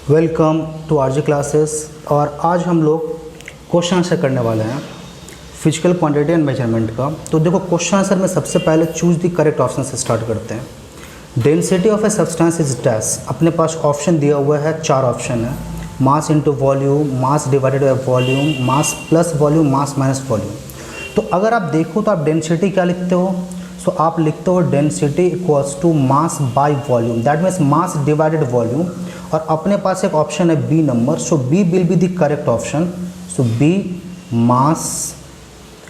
Welcome to RJ classes. और आज हम लोग क्वेश्चन आंसर करने वाले हैं फिजिकल क्वांटिटी एंड मेजरमेंट का। तो देखो क्वेश्चन आंसर में सबसे पहले चूज द करेक्ट ऑप्शन से स्टार्ट करते हैं। Density of a substance is dash. अपने पास ऑप्शन दिया हुआ है, 4 ऑप्शन है। Mass into volume, mass divided by volume, mass plus volume, mass minus volume. तो अगर आप देखो तो आप डेंसिटी क्या लिखते हो? सो आप लिखते हो density equals to mass by volume, that means mass divided volume. और अपने पास एक ऑप्शन है B number, so B will be the correct option. So B mass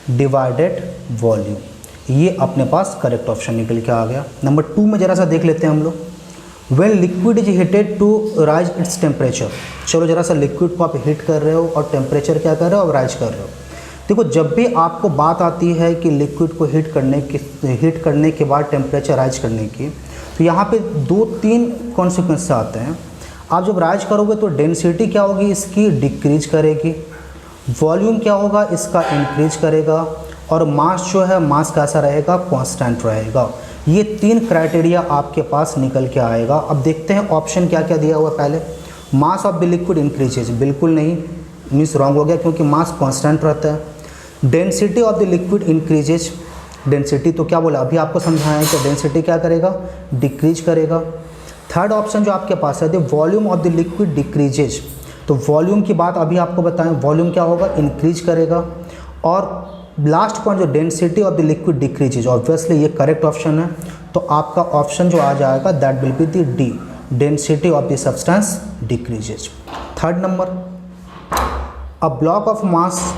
divided volume, ये अपने पास करेक्ट ऑप्शन निकल के आ गया। नंबर 2 में जरा सा देख लेते हैं हम लोग। When liquid is heated to rise its temperature. चलो जरा सा लिक्विड को आप हीट कर रहे हो और टेम्परेचर क्या कर रहे हो? अब राइज कर रहे हो। देखो जब भी आपको बात आती है कि लिक्विड को हीट करने के बाद टेम्परेचर राइज करने की, तो यहाँ पे 2-3 कॉन्सिक्वेंस आते हैं। आप जब राइज करोगे तो डेंसिटी क्या होगी? इसकी डिक्रीज करेगी। वॉल्यूम क्या होगा? इसका इंक्रीज करेगा। और मास जो है, मास कैसा रहेगा? कांस्टेंट रहेगा। ये 3 क्राइटेरिया आपके पास निकल के आएगा। अब देखते हैं ऑप्शन क्या क्या दिया हुआ। पहले mass of the liquid increases, बिल्कुल नहीं, मीन्स रॉन्ग हो गया क्योंकि मास कांस्टेंट रहता है। Density of the liquid increases, density तो क्या बोला, अभी आपको समझाया कि डेंसिटी क्या करेगा? डिक्रीज करेगा। थर्ड ऑप्शन जो आपके पास है the volume of the liquid decreases, तो वॉल्यूम की बात अभी आपको बताएं, वॉल्यूम क्या होगा? इंक्रीज करेगा। और लास्ट पॉइंट जो density of the liquid decreases, obviously ये करेक्ट ऑप्शन है। तो आपका ऑप्शन जो आ जाएगा that will be the D, density of the substance decreases. Third number, a block of mass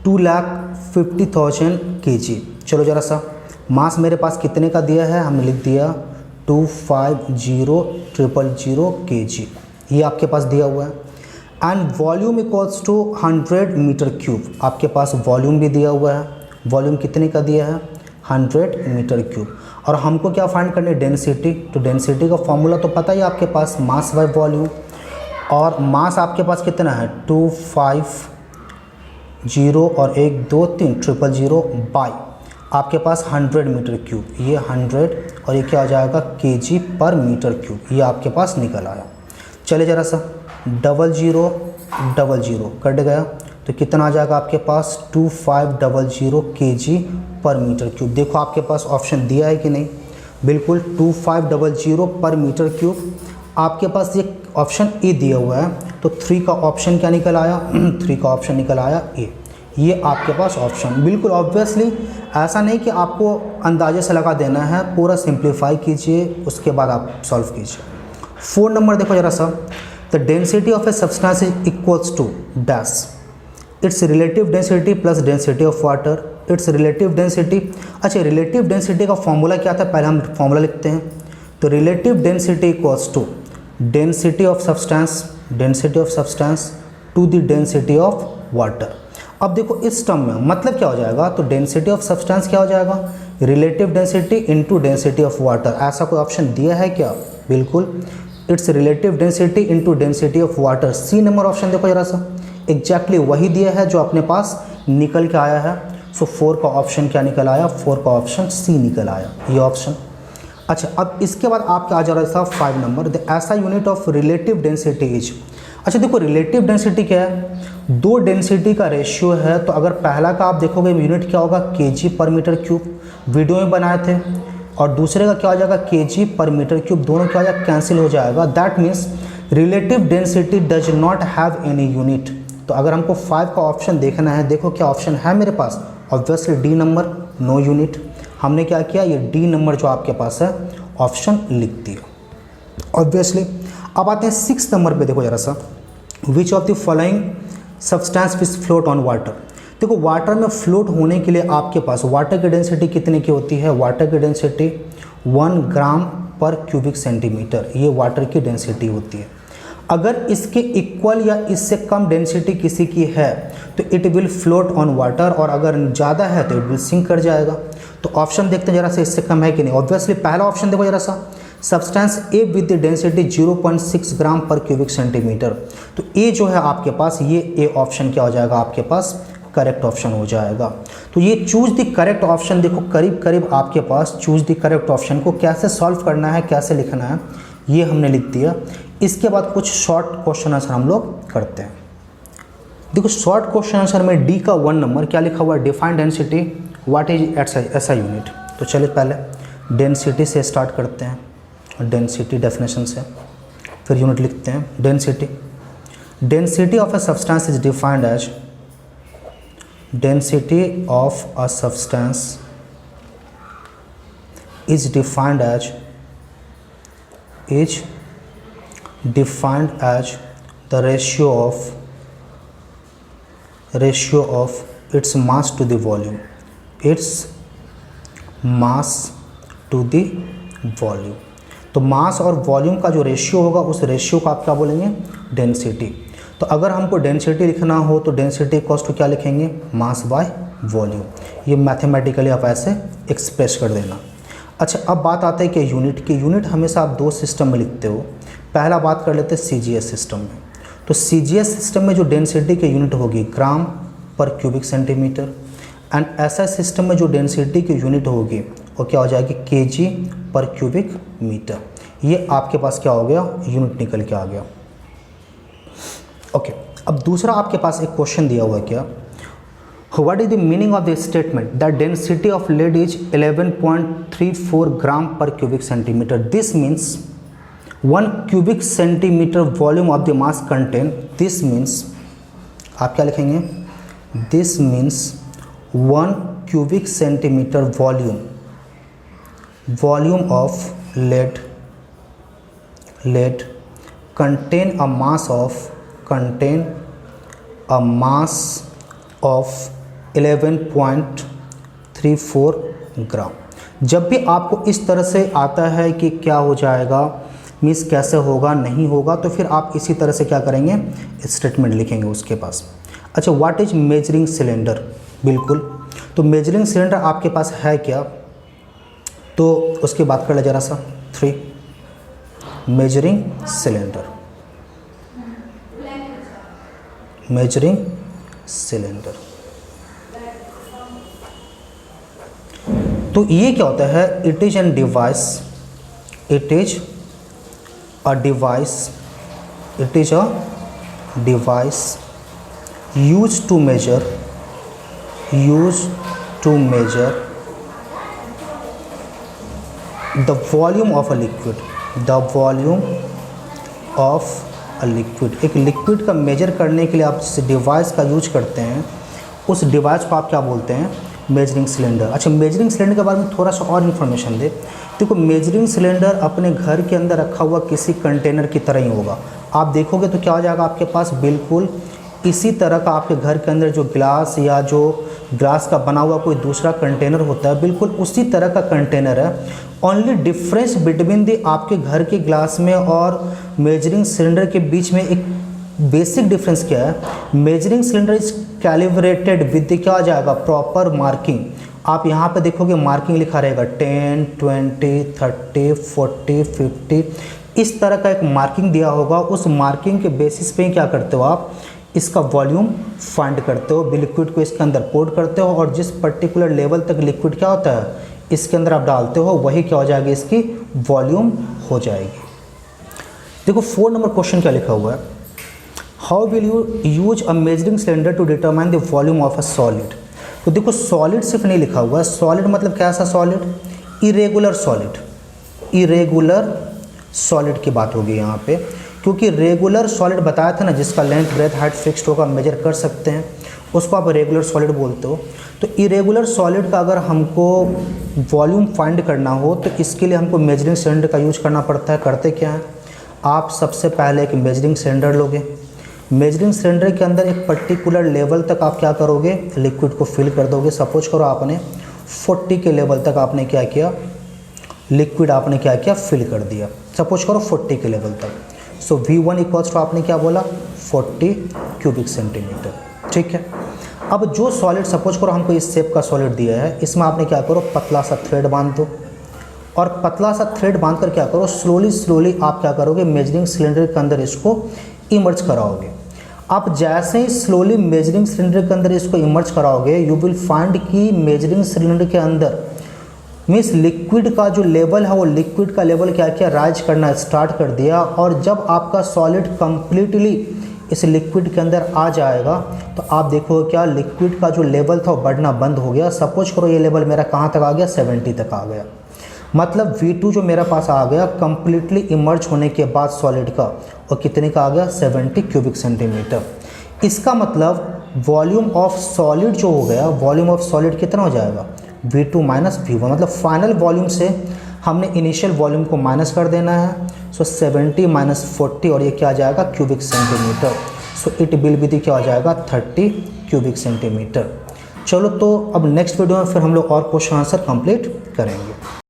2,50,000 kg। चलो जरा सा मास मेरे पास कितने का दिया है? हमने लिख दिया 250,000 kg, ये आपके पास दिया हुआ है। And volume equals to 100 metre cube, आपके पास वॉल्यूम भी दिया हुआ है। वॉल्यूम कितने का दिया है? 100 मीटर क्यूब। और हमको क्या फाइंड करनी है? डेंसिटी। तो डेंसिटी का फॉर्मूला तो पता ही आपके पास, मास बाय वॉल्यूम। और मास आपके पास कितना है? 250 और 1 2 3 000 बाई आपके पास 100 मीटर क्यूब, ये 100 और ये क्या हो जाएगा? kg पर मीटर क्यूब, ये आपके पास निकल आया। चले जरा सा 0000 कट गया तो कितना आ जाएगा आपके पास? 2500 kg पर मीटर क्यूब। देखो आपके पास ऑप्शन दिया है कि नहीं? बिल्कुल 2500 पर मीटर क्यूब। आपके पास ये ऑप्शन ए दिया हुआ है, तो 3 का ऑप्शन क्या निकल आया? 3 का ऑप्शन निकल आया ए। ये आपके पास ऑप्शन बिल्कुल ऑब्वियसली, ऐसा नहीं कि आपको अंदाजे से लगा देना है, पूरा सिंप्लीफाई कीजिए उसके बाद आप सॉल्व कीजिए। 4 नंबर देखो जरा सा, the density of a substance is equals to dash, it's relative density plus density of water. It's relative density, अच्छा रिलेटिव डेंसिटी का फॉर्मूला क्या था? पहले हम फॉर्मूला लिखते हैं। तो relative density equals to density of substance to the density of water. अब देखो इस टर्म में मतलब क्या हो जाएगा? तो डेंसिटी ऑफ सब्सटेंस क्या हो जाएगा? Relative density into density of water. ऐसा कोई ऑप्शन दिया है क्या? बिल्कुल, it's relative density into density of water. C number option देखो जरा सा, एग्जैक्टली वही दिया है जो अपने पास निकल के आया है। सो 4 का ऑप्शन क्या निकल आया? 4 का ऑप्शन सी निकल आया, ये ऑप्शन। अच्छा अब इसके बाद आपका आ जा रहा था 5 नंबर, द ऐसा unit of relative density is. अच्छा देखो रिलेटिव डेंसिटी क्या है? 2 डेंसिटी का रेशियो है। तो अगर पहला का आप देखोगे यूनिट क्या होगा? kg पर मीटर क्यूब, वीडियो में बनाए थे। और दूसरे का क्या हो जाएगा? kg पर मीटर क्यूब, दोनों क्या हो जाएगा? कैंसिल हो जाएगा। That means relative density does not have any unit. तो अगर हमको 5 का ऑप्शन देखना है, देखो क्या ऑप्शन है मेरे पास? Obviously D number, no unit. हमने क्या किया? ये डी नंबर जो आपके पास है ऑप्शन लिख दिया ऑब्वियसली। अब आते हैं 6 नंबर पे, देखो जरा सा, which of the following substance which float on water. देखो वाटर में फ्लोट होने के लिए आपके पास वाटर की डेंसिटी कितने की होती है? वाटर की डेंसिटी 1 ग्राम पर क्यूबिक सेंटीमीटर, ये वाटर की डेंसिटी होती है। अगर इसके इक्वल या इससे कम डेंसिटी किसी की है तो it will float on water, और अगर ज़्यादा है तो इट विल सिंक कर जाएगा। तो ऑप्शन देखते हैं जरा सा, इससे कम है कि नहीं। ऑब्वियसली पहला ऑप्शन देखो जरा सा, substance A with the density 0.6 ग्राम पर क्यूबिक सेंटीमीटर। तो ए जो है आपके पास, ये ए ऑप्शन क्या हो जाएगा आपके पास? करेक्ट ऑप्शन हो जाएगा। तो ये चूज द करेक्ट ऑप्शन, देखो करीब करीब आपके पास चूज द करेक्ट ऑप्शन को कैसे सॉल्व करना है, कैसे लिखना है, ये हमने लिख दिया। इसके बाद कुछ शॉर्ट क्वेश्चन आंसर हम लोग करते हैं। देखो शॉर्ट क्वेश्चन आंसर में डी का 1 नंबर क्या लिखा हुआ है, डिफाइन डेंसिटी व्हाट इज ऐसा यूनिट। तो चलिए पहले डेंसिटी से स्टार्ट करते हैं, डेंसिटी डेफिनेशन से, फिर यूनिट लिखते हैं। Density of a substance is defined as, density of a substance is defined as the ratio of its mass to the volume, तो मास और वॉल्यूम का जो रेशियो होगा उस रेशियो को आप क्या बोलेंगे, डेंसिटी। तो अगर हमको डेंसिटी लिखना हो तो डेंसिटी इक्वल्स टू क्या लिखेंगे, मास बाय वॉल्यूम। ये मैथमेटिकली आप ऐसे एक्सप्रेस कर देना। अच्छा अब बात आते हैं कि यूनिट की। यूनिट हमेशा आप 2 सिस्टम में लिखते हो। पहला बात कर लेते हैं सीजीएस सिस्टम में। तो सीजीएस सिस्टम में जो डेंसिटी की यूनिट होगी ग्राम पर क्यूबिक सेंटीमीटर, एंड ऐसा सिस्टम में जो डेंसिटी की यूनिट होगी वो क्या हो जाएगी, केजी पर क्यूबिक मीटर। ये आपके पास क्या हो गया, यूनिट निकल के आ गया। ओके, अब दूसरा आपके पास एक क्वेश्चन दिया हुआ है क्या, What is the meaning of the statement that density of lead is 11.34 gram per cubic centimeter? This means 1 cubic centimeter volume of the mass contained. This means आप क्या लिखेंगे, This means 1 cubic centimeter volume of lead contain a mass of 11.34 ग्राम। जब भी आपको इस तरह से आता है कि क्या हो जाएगा, मीन्स कैसे होगा नहीं होगा, तो फिर आप इसी तरह से क्या करेंगे, स्टेटमेंट लिखेंगे उसके पास। अच्छा व्हाट इज मेजरिंग सिलेंडर, बिल्कुल, तो मेजरिंग सिलेंडर आपके पास है क्या, तो उसकी बात कर ले जरा सा। 3 मेजरिंग सिलेंडर। तो ये क्या होता है, it is a device used to measure the volume of a liquid, एक लिक्विड का मेजर करने के लिए आप जिस डिवाइस का यूज करते हैं उस डिवाइस को आप क्या बोलते हैं, मेजरिंग सिलेंडर। अच्छा मेजरिंग सिलेंडर के बारे में थोड़ा सा और इन्फॉर्मेशन दे। देखो मेजरिंग सिलेंडर अपने घर के अंदर रखा हुआ किसी कंटेनर की तरह ही होगा। आप देखोगे तो क्या हो जाएगा आपके पास, बिल्कुल इसी तरह का आपके घर के अंदर जो ग्लास या जो ग्लास का बना हुआ कोई दूसरा कंटेनर होता है, बिल्कुल उसी तरह का कंटेनर है। ओनली डिफरेंस बिटवीन द आपके घर के ग्लास में और मेजरिंग सिलेंडर के बीच में एक बेसिक डिफरेंस क्या है, measuring cylinder is calibrated with क्या आ जाएगा, प्रॉपर मार्किंग। आप यहाँ पे देखोगे मार्किंग लिखा रहेगा 10, 20, 30, 40, 50, इस तरह का एक मार्किंग दिया होगा। उस मार्किंग के बेसिस पे क्या करते हो आप, इसका वॉल्यूम फाइंड करते हो, लिक्विड को इसके अंदर पोर्ट करते हो और जिस पर्टिकुलर लेवल तक लिक्विड क्या होता है इसके अंदर आप डालते हो, वही क्या हो जाएगी, इसकी वॉल्यूम हो जाएगी। देखो 4 नंबर क्वेश्चन क्या लिखा हुआ है, how will you use a measuring cylinder to determine the volume of a solid. तो देखो सॉलिड सिर्फ नहीं लिखा हुआ है, सॉलिड मतलब कैसा सॉलिड, इरेगुलर सॉलिड की बात होगी यहाँ पे, क्योंकि रेगुलर सॉलिड बताया था ना जिसका लेंथ ब्रेथ हाइट फिक्स्ड होगा, मेजर कर सकते हैं, उसको आप रेगुलर सॉलिड बोलते हो। तो इरेगुलर सॉलिड का अगर हमको वॉल्यूम फाइंड करना हो तो इसके लिए हमको मेजरिंग सिलेंडर का यूज करना पड़ता है। करते क्या है, आप सबसे पहले एक मेजरिंग सिलेंडर लोगे, मेजरिंग सिलेंडर के अंदर एक पर्टिकुलर लेवल तक आप क्या करोगे, लिक्विड को फिल कर दोगे। सपोज करो आपने 40 के लेवल तक आपने क्या किया, लिक्विड आपने क्या किया, फिल कर दिया। सपोज करो 40 के लेवल तक, सो V1 इक्वल्स टू आपने क्या बोला, 40 क्यूबिक सेंटीमीटर, ठीक है। अब जो सॉलिड सपोज करो हमको इस शेप का सॉलिड दिया है, इसमें आपने क्या करो, पतला सा थ्रेड बांध दो और पतला सा थ्रेड बांध कर क्या करो, स्लोली आप क्या करोगे, मेजरिंग सिलेंडर के अंदर इसको इमर्ज कराओगे। आप जैसे ही स्लोली मेजरिंग सिलेंडर के अंदर इसको इमर्ज कराओगे, यू विल फाइंड कि मेजरिंग सिलेंडर के अंदर मीन्स लिक्विड का जो लेवल है वो लिक्विड का लेवल क्या किया, राइज करना स्टार्ट कर दिया। और जब आपका सॉलिड कंप्लीटली इस लिक्विड के अंदर आ जाएगा तो आप देखोगे क्या, लिक्विड का जो लेवल था वो बढ़ना बंद हो गया। सपोज करो ये लेवल मेरा कहाँ तक आ गया, 70 तक आ गया। मतलब V2 जो मेरा पास आ गया कंप्लीटली इमर्ज होने के बाद सॉलिड का, और कितने का आ गया, 70 क्यूबिक सेंटीमीटर। इसका मतलब वॉल्यूम ऑफ सॉलिड जो हो गया, वॉल्यूम ऑफ सॉलिड कितना हो जाएगा, V2 माइनस V1। मतलब फाइनल वॉल्यूम से हमने इनिशियल वॉल्यूम को माइनस कर देना है। सो 70 माइनस 40 और ये क्या आ जाएगा, cubic centimetre. So it will be the क्या हो जाएगा, 30 क्यूबिक सेंटीमीटर। चलो तो अब नेक्स्ट वीडियो में फिर हम लोग और क्वेश्चन आंसर कंप्लीट करेंगे।